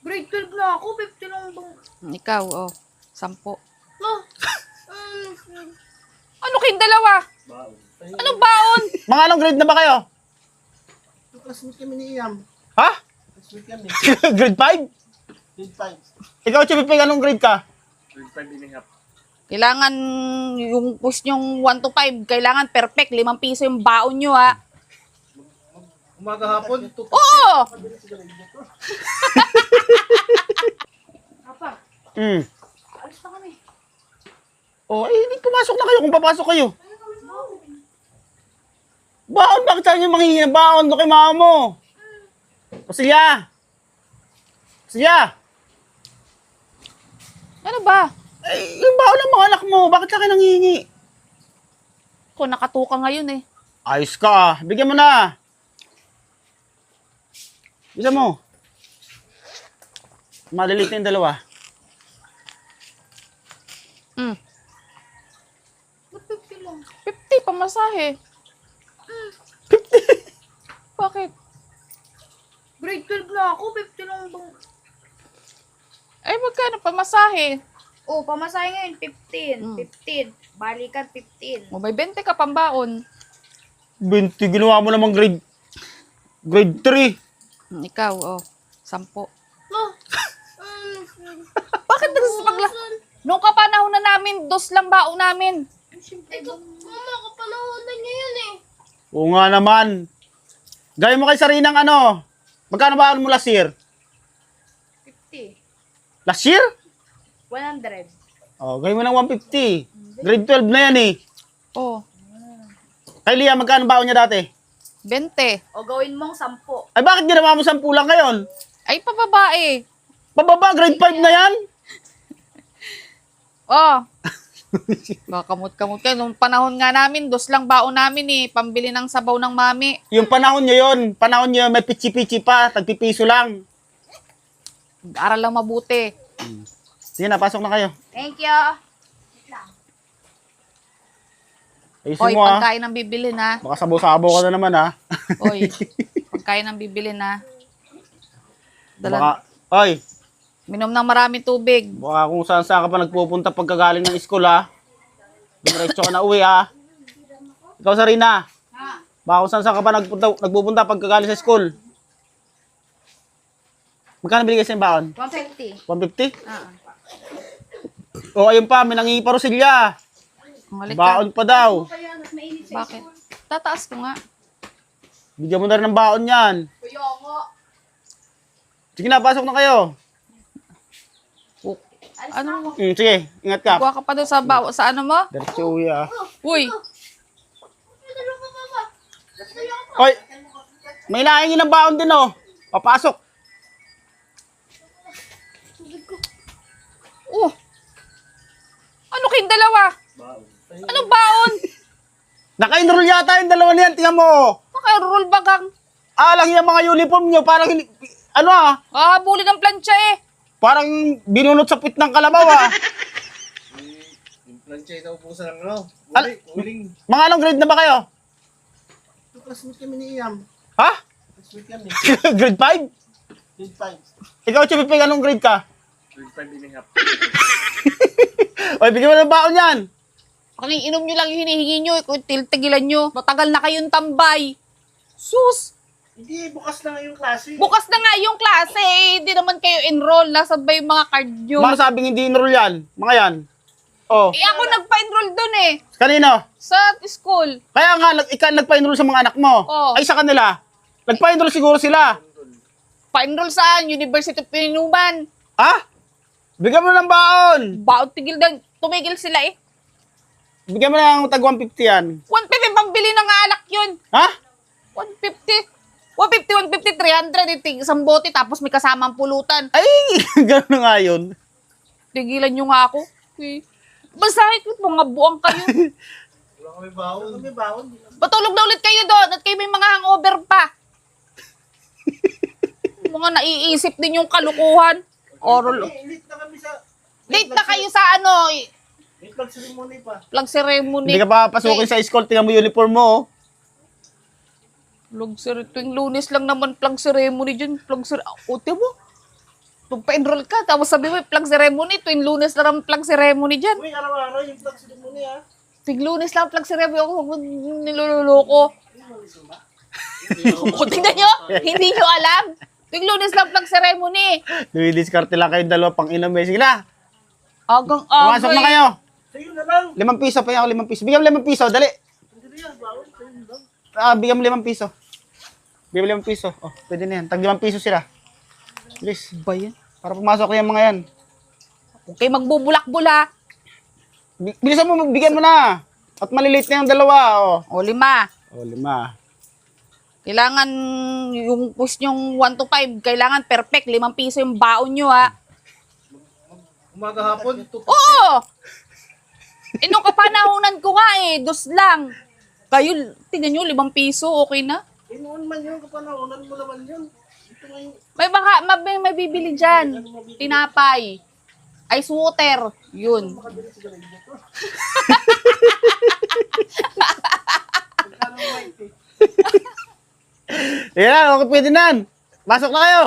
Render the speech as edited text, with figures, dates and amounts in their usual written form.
Grade 12 na ako, 50 lang bang... Ikaw, oh. 10. Ah, Ano kayong dalawa? Anong baon? Mga anong grade na ba kayo? Classmate kami ni Iam. Ha? Classmate kami. Grade 5? Grade 5. Ikaw, Chipipig, anong grade ka? Grade 5 and a half. Kailangan yung push nyong 1 to 5, kailangan perfect. 5 piso yung baon nyo, ha? Umaga hapon. Oo! Papa, Hmm. alis na kami. Oh, hindi pumasok na kayo kung papasok kayo. Baon, bakit saan yung manghihingi ng baon? Doon kay mama mo. Pasilya! Pasilya! Ano ba? Eh, yung baon ng mga anak mo, bakit sa akin nanghihingi? Ako, nakatuka ngayon, eh. Ayos ka ah. Bigyan mo na. Bisa mo. Malilit na yung dalawa. Mm. Ba't 50 lang? 50, pamasahe. 50? Bakit? Grade 12 na ako, 50 lang bang... Ay, magkano pamasahe? Oh, pamasahe ngayon, 15. Mm. 15. Balikan, 15. O, may 20 ka pambaon. 20, ginawa mo namang grade 3. Ikaw, oh. 10. Ah, Bakit nagsasapagla? Nung kapanahon na namin, 2 lang baon namin. Siyempre, mama, kapanahonan niya yun eh. Oo nga naman. Gaya mo kay Sarinang ano. Magkano ba mo last year? 50. Last year? 100. Oh, gaya mo ng 150. Grade 12 na yan eh. Oh, Kay Lia, magkano baon niya dati? 20. O gawin mong 10. Ay, bakit ginawa mo 10 lang ngayon? Ay, pababae. Pababa, grade 5 na yan? Oh. Kamot-kamot kayo. Nung panahon nga namin, 2 lang baon namin eh. Pambili ng sabaw ng mami. Yung panahon niyo yun. Panahon niyo may pichi-pichi pa. Tagpipiso lang. Aral lang mabuti. Sige na, pasok na kayo. Thank you. Ayusin Oy, mo ha. pagkain ang bibilin ha. Baka sabo-sabo ka na naman ha. Oy, pagkain ang bibilin ha. Baka, Dala, oy, minom ng maraming tubig. baka kung saan ka pa nagpupunta pagkagaling ng school ha. Dumiretso ka na uwi ha. Ikaw Sarina. Baka kung saan ka pa nagpupunta pagkagaling sa school. Magkano binigay sa baon? 150. 150? Ah. O ayun pa, may nangingi pa Rosilya. Ang halik ka. Baon pa daw. Bakit? Tataas ko nga. Bigyan mo na rin ng baon yan. Kuya ako. Sige na, pasok na kayo. Ano mo? Sige, ingat ka. Kuha ka pa doon sa ano mo? Diretso uwi ah. Uy, Oy, may nahingi ng baon din oh. Papasok. oh. Ano kayong dalawa? Anong baon? Naka-enroll yata yung dalawa niyan. Tingnan mo oh. Naka-roll bagang. Alang yung mga uniform nyo. Parang, ano ah. Habulin ng plancha eh. Parang binunot sa pit ng kalabaw ah. Yung plancha ito po sa ano. Al- Uling. Mga anong grade na ba kayo? Classmate kami ni Iam. Ha? Classmate kami. Grade 5? Grade 5. Ikaw, Chipipig, anong grade ka? Grade 5 and a half. Oy, bigyan mo ng baon yan. Kaling inom nyo lang yung hinihingi nyo. Tigilan nyo. Matagal na kayong tambay. Sus! Hindi, bukas na nga yung klase. Bukas na nga yung klase eh. Hindi naman kayo enroll. Nasaan ba yung mga card nyo? Mga sabing hindi enroll yan. Mga yan. Oh. Eh ako nagpa-enroll dun eh. Kanino? Sa school. Kaya nga, ikaw nagpa-enroll sa mga anak mo. Oh. Ay, sa kanila. Nagpa-enroll siguro sila. Pa-enroll saan? University of Pinuman. Ha? Bigyan mo ng baon. Baot tigil na. Tumigil sila eh. Bigyan mo ng tag 150 yan. 150 pambili ng alak yun. Ha? 150. 150, 300. Isang bote tapos may kasamang pulutan. Ay, gano'n na nga yun. Tigilan nyo nga ako. Okay. Basahin ko mga buwang kayo. Wala kami baon. Wala kami baon. Patulog na ulit kayo doon at kayo may mga hangover pa. Mga naiisip din yung kalukuhan. Oral. Late na kami sa... Late na kayo sa ano, May flag ceremony pa. flag ceremony. Hindi ka pa pasukin sa school. Tingnan mo yung uniform mo. Oh. Flag ceremony. Tuwing Lunes lang naman flag ceremony dyan. Flag ceremony. O, tiyan mo. Magpa-enroll ka, tapos sabi mo, flag ceremony, tuwing Lunes na lang flag ceremony dyan. Uy, araw-araw yung flag ceremony ha. Tuwing Lunes lang flag ceremony ako, niluloko. O, tingnan nyo, hindi nyo alam. Tuwing Lunes lang flag ceremony. Didiskarte lang kayo dalawa pang inom eh. Sige na. Agang-agay. Pumasok na kayo. Sa'yo na lang. 5 piso, pa ako 5 piso. Bigyan mo 5 piso, dali. Hindi yan, bawal. Sa'yo na lang. Bigyan mo 5 piso. Bigyan mo 5 piso. Oh, pwede na yan. Tag 5 piso sila. Please. Ba yan? Para pumasok yung mga yan. Huwag kayo magbubulak-bulak. Bilisan mo, bigyan mo na. At maliliit na yung dalawa. Oh. O, 5. Oh, 5. Kailangan yung push nyong 1 to 5, kailangan perfect. 5 piso yung baon nyo, ha? Umaga hapon. Oo! Nung kapanahonan ko nga dos lang. Kayo, tingnan nyo, 5 piso, okay na? Noon man yun, kapanahonan mo naman yun. Ito nga yung May bibili dyan. Tinapay. Ice water. Yun. Yan, okay, pwede na. Pasok na kayo.